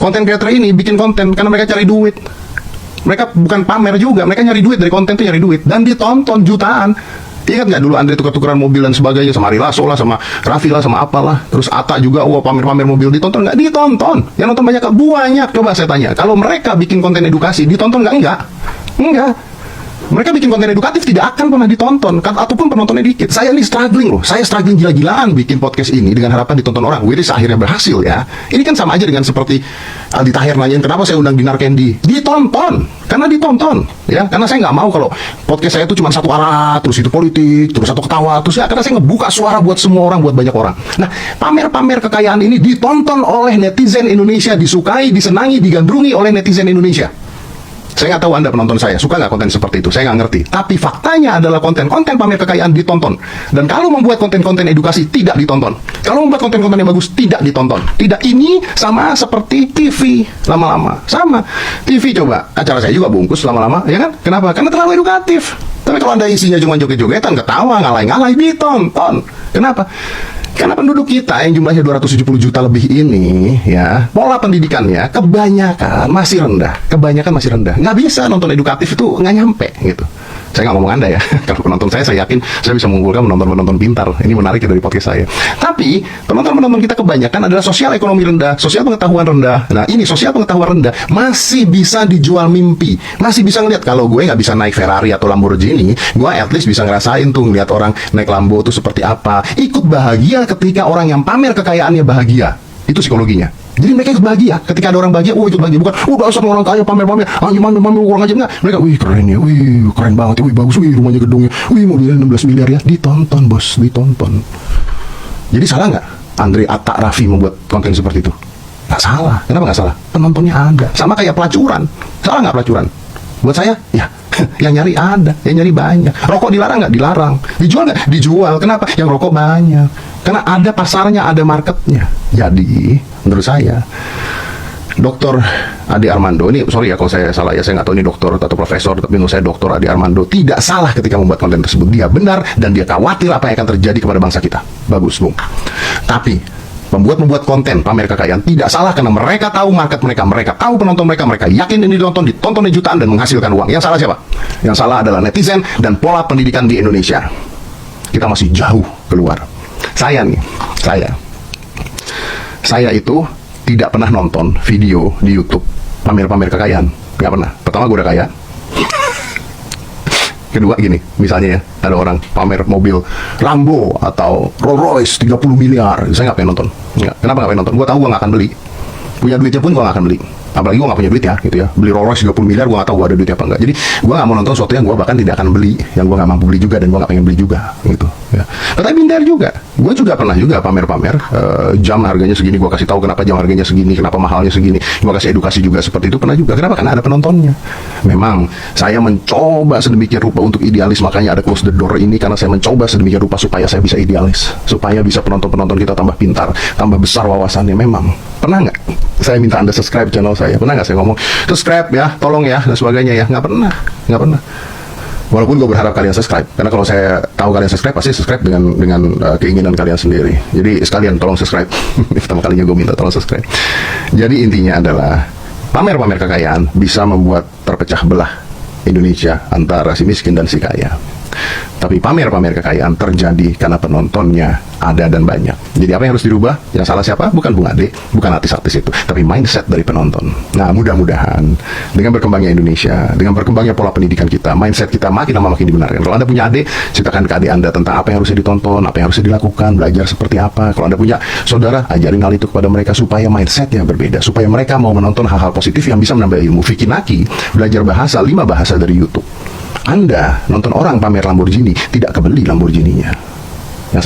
Konten creator ini bikin konten karena mereka cari duit. Mereka bukan pamer juga, mereka nyari duit dari konten tuh, nyari duit dan ditonton jutaan. Ingat nggak dulu Andre tukar-tukaran mobil dan sebagainya sama Ari Lasso lah, sama Raffi lah, sama apalah. Terus Atta juga, wah pamer-pamer mobil, ditonton nggak? Ditonton. Yang nonton banyak, banyak. Coba saya tanya, kalau mereka bikin konten edukasi, ditonton nggak? Enggak. Mereka bikin konten edukatif tidak akan pernah ditonton, ataupun penontonnya dikit. Saya ini struggling loh, saya struggling gila-gilaan bikin podcast ini dengan harapan ditonton orang. Which akhirnya berhasil ya. Ini kan sama aja dengan seperti Aldi Tahir nanyain kenapa saya undang Dinar Candy. Ditonton, karena ditonton ya. Karena saya nggak mau kalau podcast saya itu cuma satu arah, terus itu politik, terus satu ketawa, terus ya. Karena saya ngebuka suara buat semua orang, buat banyak orang. Nah, pamer-pamer kekayaan ini ditonton oleh netizen Indonesia, disukai, disenangi, digandrungi oleh netizen Indonesia. Saya nggak tahu Anda penonton saya suka nggak konten seperti itu, saya nggak ngerti. Tapi faktanya adalah konten-konten pamer kekayaan ditonton. Dan kalau membuat konten-konten edukasi tidak ditonton. Kalau membuat konten-konten yang bagus tidak ditonton. Tidak, ini sama seperti TV lama-lama. Sama TV, coba acara saya juga bungkus lama-lama, ya kan? Kenapa? Karena terlalu edukatif. Tapi kalau Anda isinya cuma joget-jogetan, ketawa, ngalai-ngalai, ditonton. Kenapa? Karena penduduk kita yang jumlahnya 270 juta lebih ini, ya, pola pendidikannya kebanyakan masih rendah. Nggak bisa nonton edukatif itu, nggak nyampe, gitu. Saya nggak ngomong Anda ya. Kalau penonton saya yakin saya bisa mengumpulkan penonton-penonton pintar. Ini menarik ya dari podcast saya. Tapi penonton-penonton kita kebanyakan adalah sosial ekonomi rendah, sosial pengetahuan rendah. Nah, ini sosial pengetahuan rendah masih bisa dijual mimpi, masih bisa ngeliat kalau gue nggak bisa naik Ferrari atau Lamborghini, gue at least bisa ngerasain tuh ngeliat orang naik Lambo itu seperti apa. Ikut bahagia ketika orang yang pamer kekayaannya bahagia. Itu psikologinya. Jadi mereka ikut bahagia ketika ada orang bahagia, ikut bahagia. Bukan, dasar orang kaya pamer-pamer, pamer kurang aja, enggak. Mereka, keren ya, keren banget ya, bagus, rumahnya gedungnya, mobilnya 16 miliar ya. Ditonton bos, ditonton. Jadi salah nggak Andre, Atta, Raffi membuat konten seperti itu? Nggak salah. Kenapa nggak salah? Penontonnya ada. Sama kayak pelacuran. Salah nggak pelacuran? Buat saya, ya, yang nyari ada, yang nyari banyak. Rokok dilarang nggak? Dilarang. Dijual nggak? Dijual. Kenapa? Yang rokok banyak. Karena ada pasarnya, ada marketnya. Jadi, menurut saya, Dr. Ade Armando, ini sorry ya kalau saya salah ya, saya nggak tahu ini dokter atau profesor, tapi menurut saya Dr. Ade Armando tidak salah ketika membuat konten tersebut. Dia benar dan dia khawatir apa yang akan terjadi kepada bangsa kita. Bagus, Bung. Tapi membuat konten pamer kekayaan tidak salah karena mereka tahu market mereka tahu penonton mereka yakin ini ditonton jutaan dan menghasilkan uang. Yang salah siapa? Yang salah adalah netizen dan pola pendidikan di Indonesia. Kita masih jauh keluar. Saya itu tidak pernah nonton video di YouTube pamer-pamer kekayaan. Nggak pernah. Pertama, gue udah kaya. Kedua gini, misalnya ya, ada orang pamer mobil Lambo atau Rolls Royce 30 miliar. Saya nggak pengen nonton. Kenapa nggak pengen nonton? Gue tahu gue nggak akan beli. Punya duitnya pun gue nggak akan beli. Apalagi gue gak punya duit ya, gitu ya. Beli Rolls Royce 30 miliar, gue gak tahu gue ada duit apa enggak. Jadi gue gak mau nonton sesuatu yang gue bahkan tidak akan beli, yang gue gak mampu beli juga dan gue gak pengen beli juga, gitu ya. Tapi minder juga. Gue juga pernah juga pamer-pamer jam harganya segini, gue kasih tahu kenapa jam harganya segini, kenapa mahalnya segini. Gue kasih edukasi juga seperti itu, pernah juga. Kenapa? Karena ada penontonnya. Memang saya mencoba sedemikian rupa untuk idealis, makanya ada close the door ini, karena saya mencoba sedemikian rupa supaya saya bisa idealis, supaya bisa penonton-penonton kita tambah pintar, tambah besar wawasannya. Memang pernah nggak saya minta Anda subscribe channel saya? Pernah nggak saya ngomong subscribe ya, tolong ya, dan sebagainya ya? Nggak pernah. Walaupun gue berharap kalian subscribe, karena kalau saya tahu kalian subscribe, pasti subscribe dengan keinginan kalian sendiri. Jadi sekalian tolong subscribe. Pertama kalinya gue minta tolong subscribe. Jadi intinya adalah pamer-pamer kekayaan bisa membuat terpecah belah Indonesia antara si miskin dan si kaya. Tapi pamer-pamer kekayaan terjadi karena penontonnya ada dan banyak. Jadi apa yang harus dirubah? Yang salah siapa? Bukan Bung Ade, bukan artis-artis itu, tapi mindset dari penonton. Nah, mudah-mudahan dengan berkembangnya Indonesia, dengan berkembangnya pola pendidikan kita, mindset kita makin lama makin dibenarkan. Kalau Anda punya adik, ceritakan ke adik Anda tentang apa yang harusnya ditonton, apa yang harusnya dilakukan, belajar seperti apa. Kalau Anda punya saudara, ajarin hal itu kepada mereka supaya mindsetnya berbeda, supaya mereka mau menonton hal-hal positif yang bisa menambah ilmu. Vicky Naki belajar bahasa 5 bahasa dari YouTube. Anda nonton orang pamer Lamborghini, tidak kebeli Lamborghini-nya. Yang